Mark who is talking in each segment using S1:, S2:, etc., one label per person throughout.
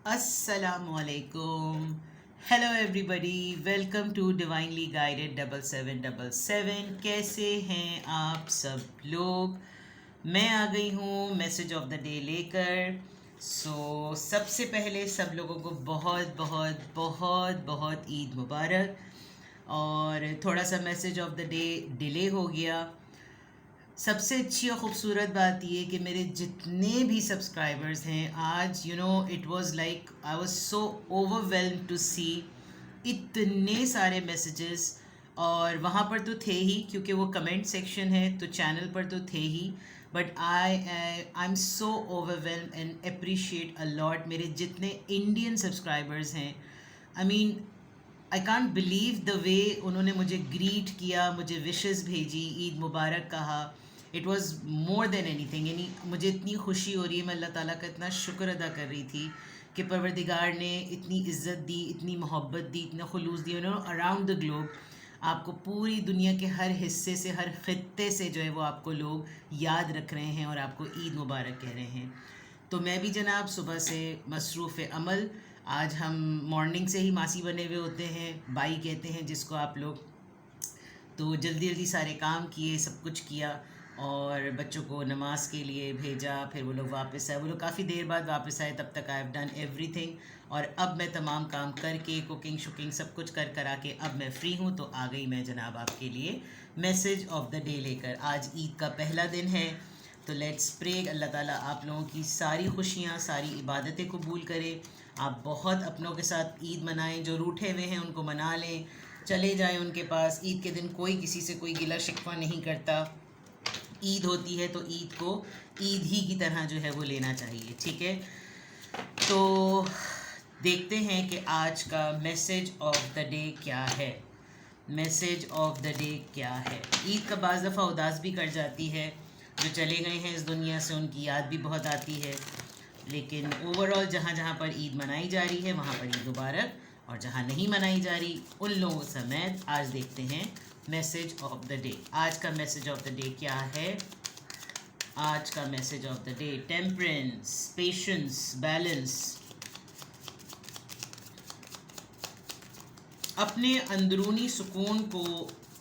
S1: Assalamualaikum. Hello everybody, welcome to divinely guided 7777। कैसे हैं आप सब लोग? मैं आ गई हूँ मैसेज ऑफ द डे लेकर। सबसे पहले सब लोगों को बहुत बहुत बहुत बहुत ईद मुबारक। और थोड़ा सा message of the day delay हो गया। सबसे अच्छी और ख़ूबसूरत बात ये कि मेरे जितने भी सब्सक्राइबर्स हैं, आज it was like I was so overwhelm to see इतने सारे मैसेजेस। और वहाँ पर तो थे ही, क्योंकि वो कमेंट सेक्शन है, तो चैनल पर तो थे ही। But I am so overwhelm and appreciate a lot मेरे जितने इंडियन सब्सक्राइबर्स हैं। I mean, I can't believe the way उन्होंने मुझे ग्रीट किया, मुझे विशेस भेजी, ईद मुबारक कहा। It was more than any thing. यानी मुझे इतनी खुशी हो रही है, मैं अल्लाह ताला का इतना शुक्र अदा कर रही थी कि परवरदिगार ने इतनी इज़्ज़त दी, इतनी मोहब्बत दी, इतना खुलूस दी। अराउंड द ग्लोब आपको पूरी दुनिया के हर हिस्से से, हर ख़ित्ते से जो है वो आपको लोग याद रख रहे हैं और आपको ईद मुबारक कह रहे हैं। तो मैं भी जनाब सुबह से मसरूफ़ अमल। आज हम मॉर्निंग से ही मासी बने हुए होते हैं, बाई कहते हैं जिसको आप लोग। तो जल्दी जल्दी सारे काम किए, सब कुछ किया और बच्चों को नमाज के लिए भेजा। फिर वो लोग वापस आए, वो लोग काफ़ी देर बाद वापस आए। तब तक आई हैव डन एवरीथिंग। और अब मैं तमाम काम करके, कुकिंग शुकिंग सब कुछ कर करा के अब मैं फ्री हूँ। तो आ गई मैं जनाब आपके लिए मैसेज ऑफ द डे लेकर। आज ईद का पहला दिन है, तो लेट्स प्रे अल्लाह ताला आप लोगों की सारी खुशियाँ, सारी इबादतें कबूल करे। आप बहुत अपनों के साथ ईद मनाएं, जो रूठे हुए हैं उनको मना लें, चले जाएं उनके पास। ईद के दिन कोई किसी से कोई गिला शिकवा नहीं करता। ईद होती है तो ईद को ईद ही की तरह जो है वो लेना चाहिए, ठीक है। तो देखते हैं कि आज का मैसेज ऑफ द डे क्या है। मैसेज ऑफ द डे क्या है? ईद का बाज़ दफ़ा उदास भी कर जाती है। जो चले गए हैं इस दुनिया से उनकी याद भी बहुत आती है। लेकिन ओवरऑल जहाँ जहाँ पर ईद मनाई जा रही है वहाँ पर ईद मुबारक, और जहाँ नहीं मनाई जा रही उन लोगों समेत आज देखते हैं मैसेज ऑफ द डे। आज का मैसेज ऑफ द डे क्या है? आज का message of the day, temperance, patience, balance. अपने अंदरूनी सुकून को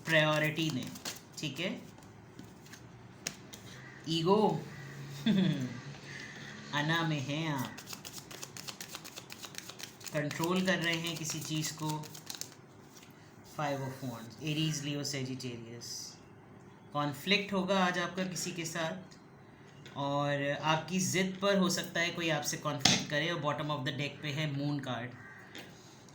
S1: प्रायोरिटी दें, ठीक है। ईगो अना में हैं आप, कंट्रोल कर रहे हैं किसी चीज़ को। 5 of wands, Aries, Leo, Sagittarius. Conflict होगा आज आपका किसी के साथ, और आपकी ज़िद पर हो सकता है कोई आपसे कॉन्फ्लिक्ट करे। और बॉटम ऑफ द डेक पे है मून कार्ड।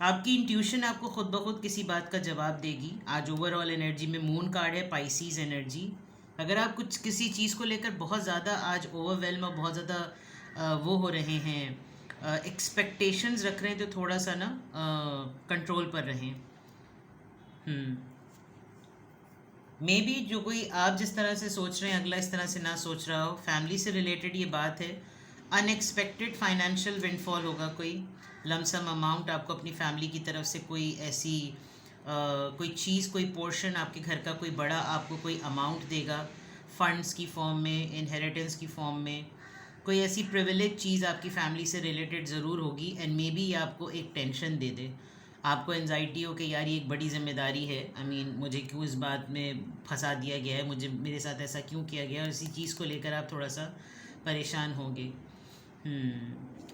S1: आपकी इंट्यूशन आपको खुद ब खुद किसी बात का जवाब देगी। आज ओवरऑल एनर्जी में मून कार्ड है, पाइसीज एनर्जी। अगर आप कुछ किसी चीज़ को लेकर बहुत ज़्यादा आज ओवरवेलम और बहुत ज़्यादा वो हो रहे हैं, एक्सपेक्टेशंस रख रहे हैं, तो थोड़ा सा ना कंट्रोल पर रहें। मे बी जो कोई आप जिस तरह से सोच रहे हैं अगला इस तरह से ना सोच रहा हो। फैमिली से रिलेटेड ये बात है। अनएक्सपेक्टेड फाइनेंशियल विंडफॉल होगा, कोई लमसम अमाउंट आपको अपनी फैमिली की तरफ से कोई ऐसी कोई चीज़, कोई पोर्शन आपके घर का कोई बड़ा आपको कोई अमाउंट देगा, फंड्स की फॉर्म में, इनहेरिटेंस की फॉर्म में। कोई ऐसी प्रिविलेज चीज़ आपकी फैमिली से रिलेटेड ज़रूर होगी, एंड मे बी आपको एक टेंशन दे दे। आपको एनजाइटी हो कि यार ये एक बड़ी जिम्मेदारी है, आई मीन मुझे क्यों इस बात में फंसा दिया गया है, मुझे मेरे साथ ऐसा क्यों किया गया, और इसी चीज़ को लेकर आप थोड़ा सा परेशान होंगे।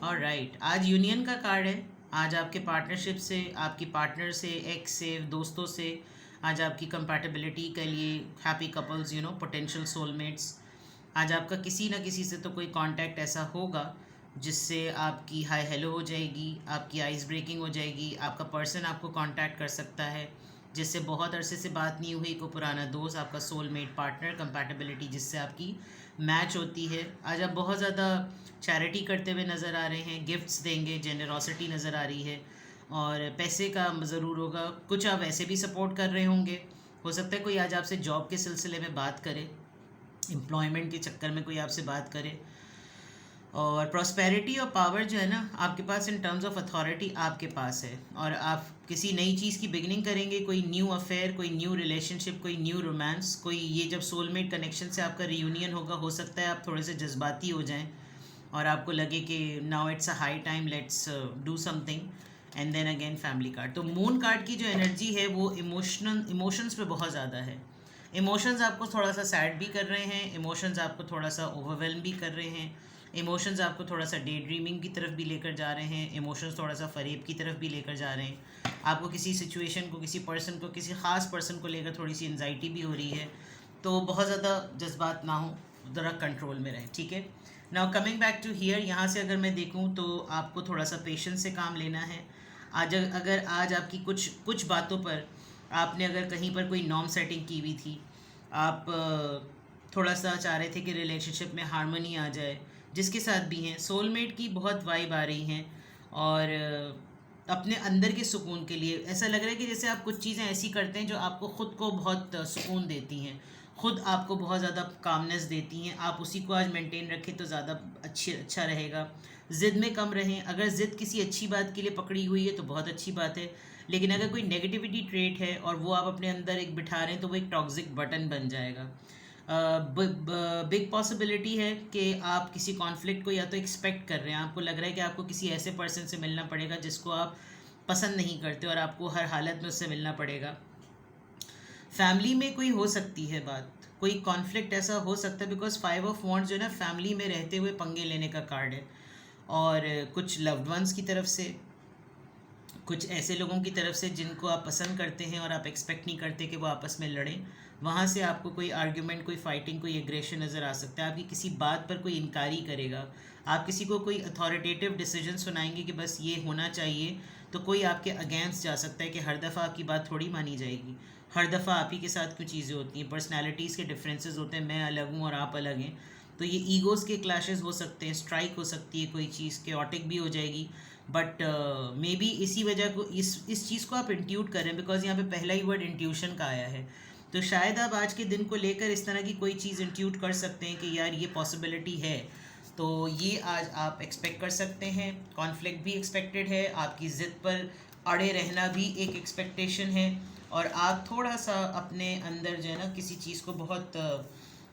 S1: और राइट, आज यूनियन का कार्ड है। आज आपके पार्टनरशिप से, आपकी पार्टनर से, एक्स से, दोस्तों से आज आपकी कंपैटिबिलिटी के लिए हैप्पी कपल्स, पोटेंशियल सोलमेट्स। आज आपका किसी ना किसी से तो कोई कांटेक्ट ऐसा होगा जिससे आपकी हाई हेलो हो जाएगी, आपकी आइस ब्रेकिंग हो जाएगी। आपका पर्सन आपको कांटेक्ट कर सकता है जिससे बहुत अरसे से बात नहीं हुई, को पुराना दोस्त, आपका सोलमेट, पार्टनर, कंपैटिबिलिटी जिससे आपकी मैच होती है। आज आप बहुत ज़्यादा चैरिटी करते हुए नज़र आ रहे हैं, गिफ्ट्स देंगे, जेनरॉसिटी नज़र आ रही है। और पैसे का ज़रूर होगा, कुछ आप ऐसे भी सपोर्ट कर रहे होंगे। हो सकता है कोई आज आपसे जॉब के सिलसिले में बात करे, एम्प्लॉयमेंट के चक्कर में कोई आपसे बात करे। और प्रॉस्पेरिटी और पावर जो है ना आपके पास, इन टर्म्स ऑफ अथॉरिटी आपके पास है। और आप किसी नई चीज़ की बिगनिंग करेंगे, कोई न्यू अफेयर, कोई न्यू रिलेशनशिप, कोई न्यू रोमांस, कोई ये जब सोलमेट कनेक्शन से आपका रियूनियन होगा, हो सकता है आप थोड़े से जज्बाती हो जाएं, और आपको लगे कि now it's a high time, let's do something, and then again family card. तो मून कार्ड की जो एनर्जी है वो इमोशंस पे बहुत ज़्यादा है। इमोशंस आपको थोड़ा सा सैड भी कर रहे हैं, इमोशंस आपको थोड़ा सा ओवरवेलम भी कर रहे हैं, इमोशंस आपको थोड़ा सा डे ड्रीमिंग की तरफ भी लेकर जा रहे हैं, इमोशंस थोड़ा सा फरेब की तरफ भी लेकर जा रहे हैं। आपको किसी सिचुएशन को, किसी पर्सन को, किसी ख़ास पर्सन को लेकर थोड़ी सी एनजाइटी भी हो रही है। तो बहुत ज़्यादा जज्बात ना हो, ज़रा कंट्रोल में रहें, ठीक है। Now coming back to here, यहाँ से अगर मैं देखूँ तो आपको थोड़ा सा पेशेंस से काम लेना है। अगर आज आपकी कुछ कुछ बातों पर आपने अगर कहीं पर कोई नॉर्म सेटिंग की हुई थी, आप थोड़ा सा चाह रहे थे कि रिलेशनशिप में हारमोनी आ जाए, जिसके साथ भी हैं, सोलमेट की बहुत वाइब आ रही हैं, और अपने अंदर के सुकून के लिए ऐसा लग रहा है कि जैसे आप कुछ चीज़ें ऐसी करते हैं जो आपको ख़ुद को बहुत सुकून देती हैं, ख़ुद आपको बहुत ज़्यादा कामनेस देती हैं। आप उसी को आज मेंटेन रखें तो ज़्यादा अच्छा रहेगा। ज़िद में कम रहें। अगर ज़िद किसी अच्छी बात के लिए पकड़ी हुई है तो बहुत अच्छी बात है, लेकिन अगर कोई नेगेटिविटी ट्रेट है और वो आप अपने अंदर एक बिठा रहे हैं तो वो एक टॉक्सिक बटन बन जाएगा। बिग पॉसिबिलिटी है कि आप किसी कॉन्फ्लिक्ट को या तो एक्सपेक्ट कर रहे हैं, आपको लग रहा है कि आपको किसी ऐसे पर्सन से मिलना पड़ेगा जिसको आप पसंद नहीं करते और आपको हर हालत में उससे मिलना पड़ेगा। फैमिली में कोई हो सकती है बात, कोई कॉन्फ्लिक्ट ऐसा हो सकता है, बिकॉज 5 ऑफ वॉन्ड्स जो है ना, फैमिली में रहते हुए पंगे लेने का कार्ड है। और कुछ लव्ड वंस की तरफ से, कुछ ऐसे लोगों की तरफ से जिनको आप पसंद करते हैं और आप एक्सपेक्ट नहीं करते कि वो आपस में लड़ें, वहाँ से आपको कोई आर्ग्यूमेंट, कोई फाइटिंग, कोई एग्रेशन नज़र आ सकता है। आपकी किसी बात पर कोई इनकारी करेगा, आप किसी को कोई अथॉरिटेटिव डिसीजन सुनाएंगे कि बस ये होना चाहिए, तो कोई आपके अगेंस्ट जा सकता है कि हर दफ़ा आपकी बात थोड़ी मानी जाएगी, हर दफ़ा आप ही के साथ क्यों चीज़ें होती हैं, पर्सनैलिटीज़ के डिफरेंसेस होते हैं, मैं अलग हूँ और आप अलग हैं, तो ये ईगोज़ के क्लैशेस हो सकते हैं, स्ट्राइक हो सकती है, कोई चीज़ केओटिक भी हो जाएगी। बट मे बी इसी वजह को इस चीज़ को आप इंट्यूट करें, बिकॉज यहाँ पे पहला ही वर्ड इंट्यूशन का आया है। तो शायद आप आज के दिन को लेकर इस तरह की कोई चीज़ इंट्यूट कर सकते हैं कि यार ये पॉसिबिलिटी है, तो ये आज आप एक्सपेक्ट कर सकते हैं। कॉन्फ्लिक्ट भी एक्सपेक्टेड है, आपकी ज़िद पर अड़े रहना भी एक एक्सपेक्टेशन है, और आप थोड़ा सा अपने अंदर जो है ना किसी चीज़ को बहुत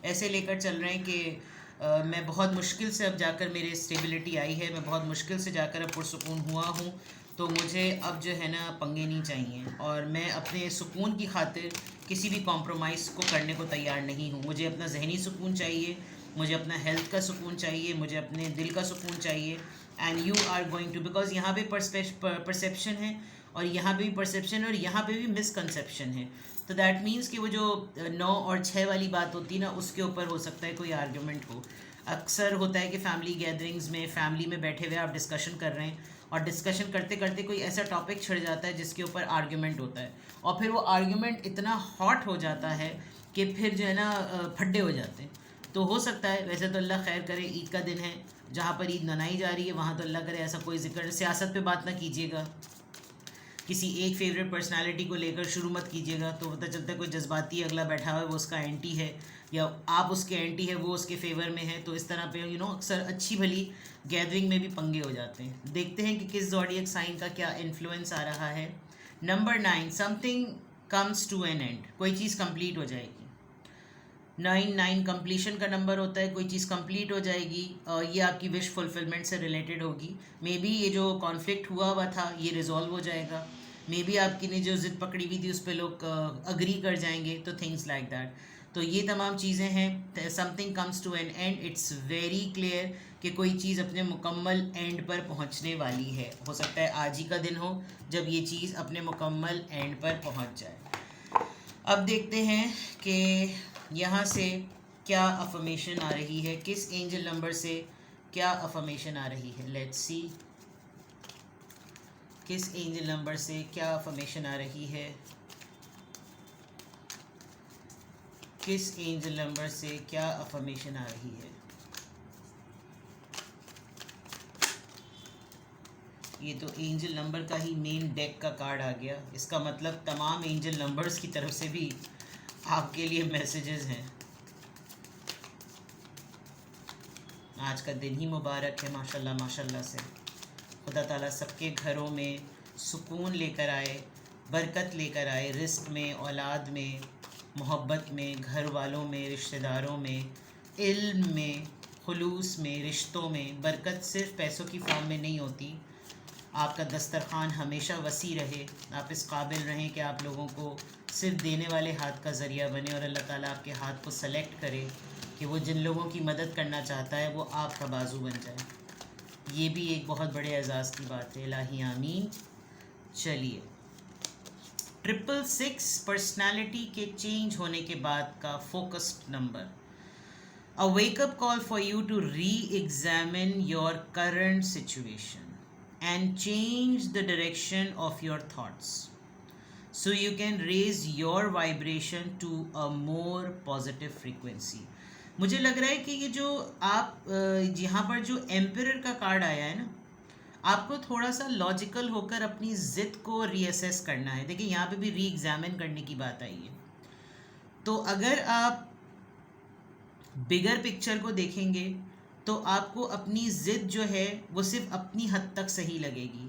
S1: ऐसे लेकर चल रहे हैं कि मैं बहुत मुश्किल से अब जाकर मेरी स्टेबिलिटी आई है, मैं बहुत मुश्किल से जाकर अब पुरसुकून हुआ हूँ, तो मुझे अब जो है ना पंगे नहीं चाहिए, और मैं अपने सुकून की खातिर किसी भी कॉम्प्रोमाइज़ को करने को तैयार नहीं हूँ। मुझे अपना जहनी सुकून चाहिए, मुझे अपना हेल्थ का सुकून चाहिए, मुझे अपने दिल का सुकून चाहिए, and you are going to, because यहाँ पे परसेप्शन है, और यहाँ पे भी परसेप्शन है, और यहाँ पे भी मिसकंसेप्शन है। तो दैट मीन्स कि वो जो 9 और 6 वाली बात होती है ना, उसके ऊपर हो सकता है कोई आर्ग्यूमेंट हो। अक्सर होता है कि फैमिली गैदरिंग्स में, फैमिली में बैठे हुए आप डिस्कशन कर रहे हैं, और डिस्कशन करते करते कोई ऐसा टॉपिक छिड़ जाता है जिसके ऊपर आर्ग्यूमेंट होता है, और फिर वो आर्ग्यूमेंट इतना हॉट हो जाता है कि फिर जो है ना फड्डे हो जाते हैं। तो हो सकता है, वैसे तो अल्लाह खैर करे, ईद का दिन है, जहाँ पर ईद मनाई जा रही है वहाँ तो अल्लाह करे ऐसा कोई जिक्र, सियासत पे बात ना कीजिएगा, किसी एक फेवरेट पर्सनालिटी को लेकर शुरू मत कीजिएगा, तो पता चलता है कोई जज्बाती अगला बैठा हुआ है, वो उसका एंटी है, या आप उसके एंटी है, वो उसके फेवर में है, तो इस तरह पे अक्सर अच्छी भली गैदरिंग में भी पंगे हो जाते हैं। देखते हैं कि किस ज़ोडिएक साइन का क्या इन्फ्लुएंस आ रहा है। Number 9, something comes to an end, कोई चीज़ कंप्लीट हो जाएगी। 9 कंप्लीशन का नंबर होता है, कोई चीज़ कंप्लीट हो जाएगी, और ये आपकी विश फुलफिलमेंट से रिलेटेड होगी। मे बी ये जो कॉन्फ्लिक्ट हुआ था ये रिजॉल्व हो जाएगा, मे बी आपकी ने जो ज़िद पकड़ी हुई थी उस पर लोग अग्री कर जाएंगे, तो थिंग्स लाइक दैट। तो ये तमाम चीज़ें हैं। Something comes to an end, it's very clear कि कोई चीज़ अपने मुकम्मल एंड पर पहुंचने वाली है। हो सकता है आज ही का दिन हो जब ये चीज़ अपने मुकम्मल एंड पर पहुंच जाए। अब देखते हैं कि यहाँ से क्या अफर्मेशन आ रही है, किस एंजल नंबर से क्या अफर्मेशन आ रही है। लेट्स सी किस एंजल नंबर से क्या अफर्मेशन आ रही है, किस एंजल नंबर से क्या अफर्मेशन आ रही है। ये तो एंजल नंबर का ही मेन डेक का कार्ड आ गया, इसका मतलब तमाम एंजल नंबर्स की तरफ से भी आपके लिए मैसेजेस हैं। आज का दिन ही मुबारक है, माशाल्लाह माशाल्लाह से। खुदा ताला सबके घरों में सुकून लेकर आए, बरकत लेकर आए, रिस्क में, औलाद में, मोहब्बत में, घर वालों में, रिश्तेदारों में, इल्म में। खुलूस में, रिश्तों में बरकत सिर्फ पैसों की फॉर्म में नहीं होती। आपका दस्तरखान हमेशा वसी रहे, आप इस काबिल रहें कि आप लोगों को सिर्फ देने वाले हाथ का ज़रिया बने और अल्लाह ताला आपके हाथ को सेलेक्ट करे कि वो जिन लोगों की मदद करना चाहता है वो आपका बाजू बन जाए। ये भी एक बहुत बड़े एजाज़ की बात है। इलाही आमीन। चलिए, 666 पर्सनालिटी के चेंज होने के बाद का focused number. A wake-up call for you to re-examine your current situation and change the direction of your thoughts so you can raise your vibration to a more positive frequency. मुझे लग रहा है कि ये जो आप यहाँ पर जो एम्परर का कार्ड आया है ना, आपको थोड़ा सा लॉजिकल होकर अपनी ज़िद को रीअसेस करना है। देखिए, यहाँ पे भी री एग्ज़ामिन करने की बात आई है। तो अगर आप बिगर पिक्चर को देखेंगे तो आपको अपनी ज़िद जो है वो सिर्फ अपनी हद तक सही लगेगी,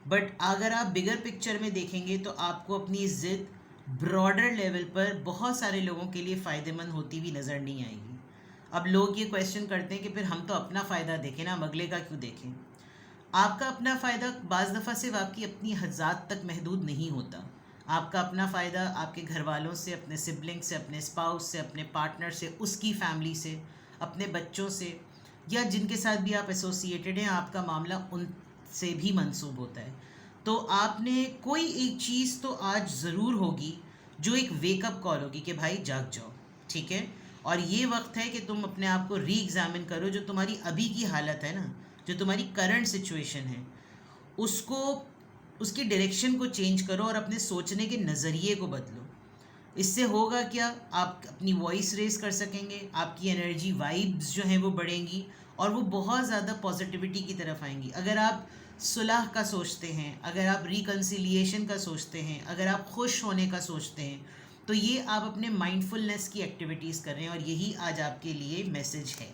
S1: बट अगर आप बिगर पिक्चर में देखेंगे तो आपको अपनी ज़िद ब्रॉडर लेवल पर बहुत सारे लोगों के लिए फ़ायदेमंद होती हुई नज़र नहीं आएगी। अब लोग ये क्वेश्चन करते हैं कि फिर हम तो अपना फ़ायदा देखें ना, हम अगले का क्यों देखें? आपका अपना फ़ायदा बाज़ दफ़ा सिर्फ आपकी अपनी हज़ात तक महदूद नहीं होता। आपका अपना फ़ायदा आपके घर वालों से, अपने सिबलिंग से, अपने स्पाउस से, अपने पार्टनर से, उसकी फैमिली से, अपने बच्चों से, या जिनके साथ भी आप एसोसिएटेड हैं, आपका मामला उनसे भी मंसूब होता है। तो आपने कोई एक चीज़ तो आज ज़रूर होगी जो एक वेकअप कॉल होगी कि भाई जाग जाओ, ठीक है? और ये वक्त है कि तुम अपने आप को री एग्ज़ामिन करो। जो तुम्हारी अभी की हालत है ना, जो तुम्हारी करंट सिचुएशन है, उसको, उसकी डायरेक्शन को चेंज करो और अपने सोचने के नज़रिए को बदलो। इससे होगा क्या? आप अपनी वॉइस रेज कर सकेंगे, आपकी एनर्जी वाइब्स जो हैं वो बढ़ेंगी और वो बहुत ज़्यादा पॉजिटिविटी की तरफ आएंगी। अगर आप सुलह का सोचते हैं, अगर आप रिकन्सिलिएशन का सोचते हैं, अगर आप खुश होने का सोचते हैं, तो ये आप अपने माइंडफुलनेस की एक्टिविटीज़ कर रहे हैं और यही आज आपके लिए मैसेज है।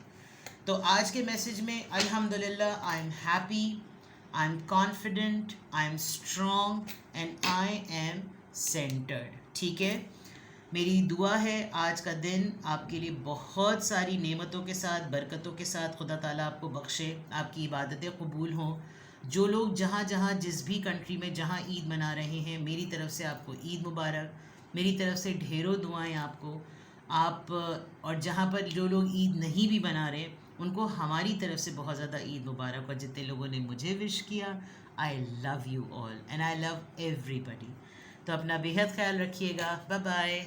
S1: तो आज के मैसेज में अल्हम्दुलिल्लाह, I am happy, I am confident, I am strong and I am centred. ठीक है, मेरी दुआ है आज का दिन आपके लिए बहुत सारी नेमतों के साथ, बरकतों के साथ खुदा ताला आपको बख्शे, आपकी इबादतें कबूल हों। जो लोग जहाँ जहाँ जिस भी कंट्री में जहाँ ईद मना रहे हैं, मेरी तरफ से आपको ईद मुबारक, मेरी तरफ से ढेरों दुआएं आपको। आप और जहाँ पर जो लोग ईद नहीं भी मना रहे, उनको हमारी तरफ से बहुत ज़्यादा ईद मुबारक। और जितने लोगों ने मुझे विश किया, I love you all and I love everybody. तो अपना बेहद ख्याल रखिएगा। Bye bye.